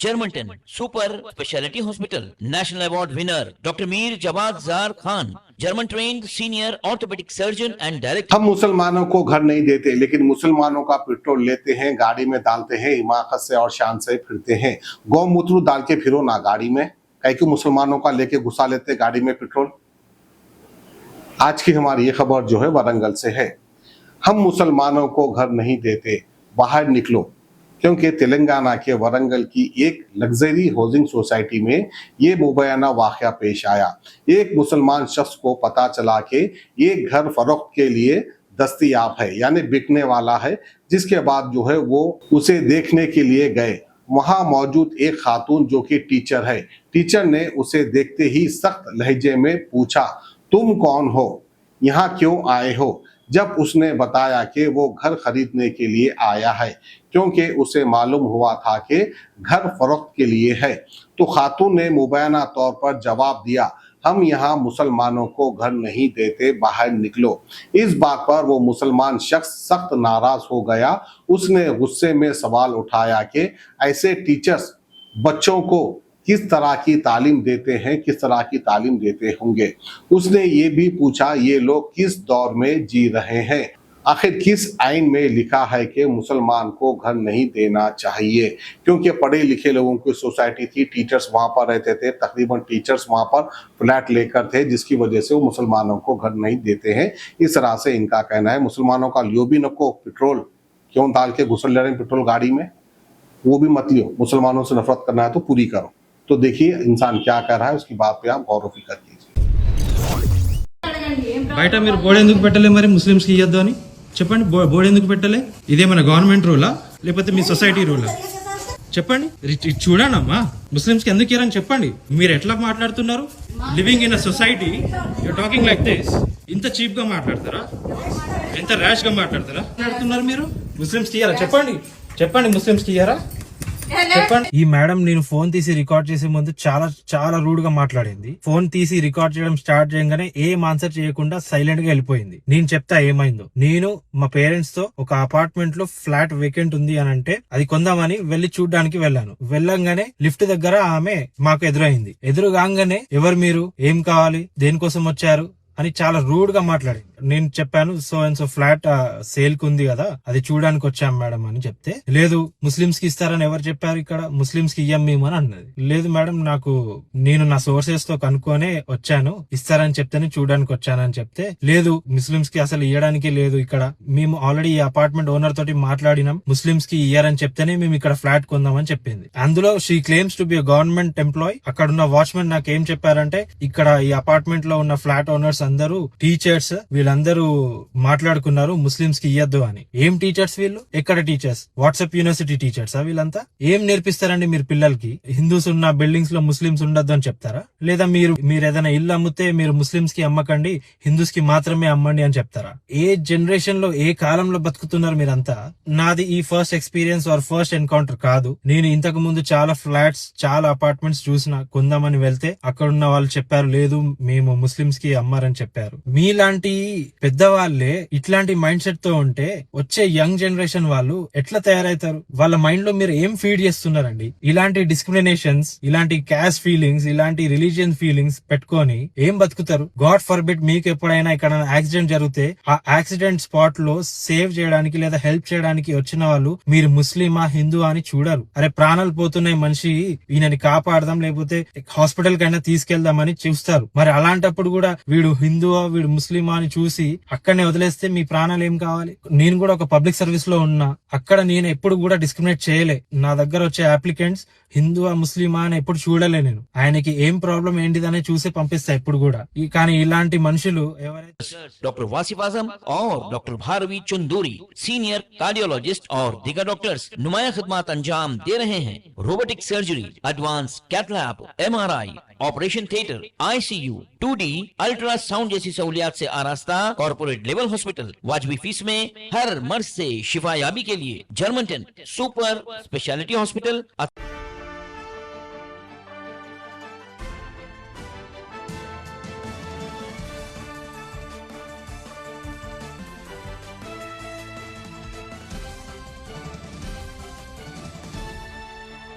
Germanton super speciality hospital, national award winner doctor Mir Jawad Zar Khan, German trained senior orthopaedic surgeon and director. हम मुसलमानों को घर नहीं देते, लेकिन मुसलमानों का पेट्रोल लेते हैं, गाड़ी में डालते हैं, हिमाकत से और शान से फिरते हैं। गौमूत्र डाल के फिरो ना गाड़ी में, कहीं क्यों मुसलमानों का लेके घुसा लेते गाड़ी में पेट्रोल। आज की हमारी ये खबर जो है वारंगल से है। हम मुसलमानों को घर नहीं देते, बाहर निकलो, क्योंकि तेलंगाना के वारंगल की एक लग्जरी हाउसिंग सोसाइटी में ये मुबैना वाकया पेश आया। एक मुसलमान शख्स को पता चला कि ये घर फरोख्त के लिए दस्तयाब है, यानी बिकने वाला है, जिसके बाद जो है वो उसे देखने के लिए गए। वहां मौजूद एक खातून जो कि टीचर है, टीचर ने उसे देखते ही सख्त लहजे में पूछा, तुम कौन हो, यहाँ क्यों आए हो। जब उसने बताया कि वो घर खरीदने के लिए आया है, क्योंकि उसे मालूम हुआ था कि घर फरोख्त के लिए है, तो खातून ने मुबैना तौर पर जवाब दिया, हम यहाँ मुसलमानों को घर नहीं देते, बाहर निकलो। इस बात पर वो मुसलमान शख्स सख्त नाराज हो गया। उसने गुस्से में सवाल उठाया कि ऐसे टीचर्स बच्चों को किस तरह की तालीम देते हैं, किस तरह की तालीम देते होंगे। उसने ये भी पूछा, ये लोग किस दौर में जी रहे हैं, आखिर किस आइन में लिखा है कि मुसलमान को घर नहीं देना चाहिए। क्योंकि पढ़े लिखे लोगों की सोसाइटी थी, टीचर्स वहां पर रहते थे, तकरीबन टीचर्स वहां पर फ्लैट लेकर थे, जिसकी वजह से वो मुसलमानों को घर नहीं देते हैं। इस तरह से इनका कहना है। मुसलमानों का लियो भी नको, पेट्रोल क्यों डाल के घुसल ले रहे हैं पेट्रोल गाड़ी में, वो भी मत लियो। मुसलमानों से नफरत करना है तो पूरी करो। तो देखिए इंसान क्या कर रहा है, उसकी बात पे आप गौर व फिक्र कीजिए। బయట మీరు బోర్డు ఎందుకు పెట్టలే, మరి ముస్లిమ్స్కి ఇవ్వద్దు అని చెప్పండి. బోర్డు ఎందుకు పెట్టలే? ఇదేమన్నా గవర్నమెంట్ రూలా లేకపోతే మీ సొసైటీ రూలా? చెప్పండి. చూడండమ్మా, ముస్లిమ్స్కి ఎందుకు ఇవ్వరని చెప్పండి. మీరు ఎట్లా మాట్లాడుతున్నారు? Living in a society you talking like this. ఇంత చీప్ గా మాట్లాడతారా? ఎంత ర్యాష్ గా మాట్లాడుతున్నారు మీరు? ముస్లిమ్స్కి ఇయ్యారా? చెప్పండి, చెప్పండి, ముస్లిమ్స్కి ఇయ్యారా? చెప్పండి. ఈ మేడం నేను ఫోన్ తీసి రికార్డ్ చేసే ముందు చాలా రూడ్ గా మాట్లాడింది. ఫోన్ తీసి రికార్డ్ చేయడం స్టార్ట్ చేయగానే ఏం ఆన్సర్ చేయకుండా సైలెంట్ గా వెళ్ళిపోయింది. నేను చెప్తా ఏమైందో. నేను మా పేరెంట్స్ తో ఒక అపార్ట్మెంట్ లో ఫ్లాట్ వేకెంట్ ఉంది అని అంటే అది కొందామని వెళ్లి చూడడానికి వెళ్ళాను. వెళ్ళంగానే లిఫ్ట్ దగ్గర ఆమె మాకు ఎదురైంది. ఎదురుగానే ఎవరు మీరు, ఏం కావాలి, దేనికోసం వచ్చారు అని చాలా రూడ్ గా మాట్లాడింది. నేను చెప్పాను so and so flat sale కు ఉంది కదా, అది చూడడానికి వచ్చాం మేడం అని చెప్తే, లేదు ముస్లిమ్స్ కి ఇస్తారని ఎవరు చెప్పారు, ఇక్కడ ముస్లిమ్స్ కి ఇయ్యం మేము అని అన్నది. లేదు మేడం, నేను నా సోర్సెస్ తో కనుక్కొనే వచ్చాను, ఇస్తారని చెప్తేనే చూడడానికి వచ్చానని చెప్తే, లేదు ముస్లిమ్స్ కి అసలు ఇయ్యడానికి లేదు, ఇక్కడ మేము ఆల్రెడీ ఈ అపార్ట్మెంట్ ఓనర్ తోటి మాట్లాడినాం, ముస్లిమ్స్ కి ఇయ్యారని చెప్తేనే మేము ఇక్కడ ఫ్లాట్ కొందామని చెప్పింది. అందులో she claims to be government employee. అక్కడ ఉన్న వాచ్మెన్ నాకు ఏం చెప్పారంటే, ఇక్కడ ఈ అపార్ట్మెంట్ లో ఉన్న ఫ్లాట్ ఓనర్స్ అందరూ టీచర్స్, వీళ్ళందరూ మాట్లాడుకున్నారు ముస్లిమ్స్ కి ఇయ్యద్దు అని. ఏం టీచర్స్ వీళ్ళు? ఎక్కడ టీచర్స్? వాట్సాప్ యూనివర్సిటీ టీచర్స్ వీళ్ళంతా? ఏం నేర్పిస్తారండి మీరు పిల్లలకి? హిందూస్ ఉన్న బిల్డింగ్స్ లో ముస్లిమ్స్ ఉండద్దు అని చెప్తారా? లేదా మీరు ఏదైనా ఇల్లు అమ్మితే మీరు ముస్లిమ్స్ కి అమ్మకండి, హిందూస్ కి మాత్రమే అమ్మండి అని చెప్తారా? ఏ జనరేషన్ లో, ఏ కాలంలో బతుకుతున్నారు మీరంతా? నాది ఈ first experience or first encounter కాదు. నేను ఇంతకు ముందు చాలా ఫ్లాట్స్, చాలా అపార్ట్మెంట్స్ చూసిన, కొందామని వెళ్తే అక్కడున్న వాళ్ళు చెప్పారు, లేదు మేము ముస్లిమ్స్ కి అమ్మారని చెప్పారు. మీలాంటి పెద్దవాళ్లే ఇట్లాంటి మైండ్ సెట్ తో ఉంటే వచ్చే యంగ్ జనరేషన్ వాళ్ళు ఎట్లా తయారవుతారు? వాళ్ళ మైండ్ లో మీరు ఏం ఫీడ్ చేస్తున్నారండి? ఇలాంటి డిస్క్రిమినేషన్స్, ఇలాంటి క్యాస్ట్ ఫీలింగ్స్, ఇలాంటి రిలీజియన్ ఫీలింగ్స్ పెట్టుకొని ఏం బతుకుతారు? గాడ్ ఫర్బిడ్ మీకు ఎప్పుడైనా ఇక్కడ యాక్సిడెంట్ జరిగితే ఆ యాక్సిడెంట్ స్పాట్ లో సేవ్ చేయడానికి లేదా హెల్ప్ చేయడానికి వచ్చిన వాళ్ళు మీరు ముస్లిమా, హిందూ అని చూడరు. అరే ప్రాణాలు పోతున్నాయి, మనిషి ఈయనని కాపాడదాం లేకపోతే హాస్పిటల్ కైనా తీసుకెళ్దామని చూస్తారు. మరి అలాంటప్పుడు కూడా వీడు హిందువా, వీడు ముస్లిమా అని చూసి అక్కడనే వదిలేస్తే మీ ప్రాణాలు ఏం కావాలి? నేను కూడా ఒక పబ్లిక్ సర్వీస్ లో ఉన్నా, అక్కడ నేను ఎప్పుడు కూడా డిస్క్రిమినేట్ చేయలే. నా దగ్గర వచ్చే అప్లికెంట్స్ హిందువా, ముస్లిమా అని ఎప్పుడు చూడలే. నేను ఆయనకి ఏం ప్రాబ్లం ఏంటిదనే చూసి పంపిస్తా ఎప్పుడు కూడా. కానీ ఇలాంటి మనుషులు ఎవరైతే डॉक्टर वासिफ आजम और doctor Bharvi Chanduri senior cardiologist और दीगर डॉक्टर्स नुमाया खिदमत अंजाम दे रहे हैं। Robotic surgery, advance cath lab, MRI, operation theatre, ICU, 2D ultrasound जैसी सहूलियात से आरास्ता कॉर्पोरेट लेवल हॉस्पिटल। वाजबी फीस में हर मर्ज से शिफायाबी के लिए जर्मनटन सुपर स्पेशलिटी हॉस्पिटल।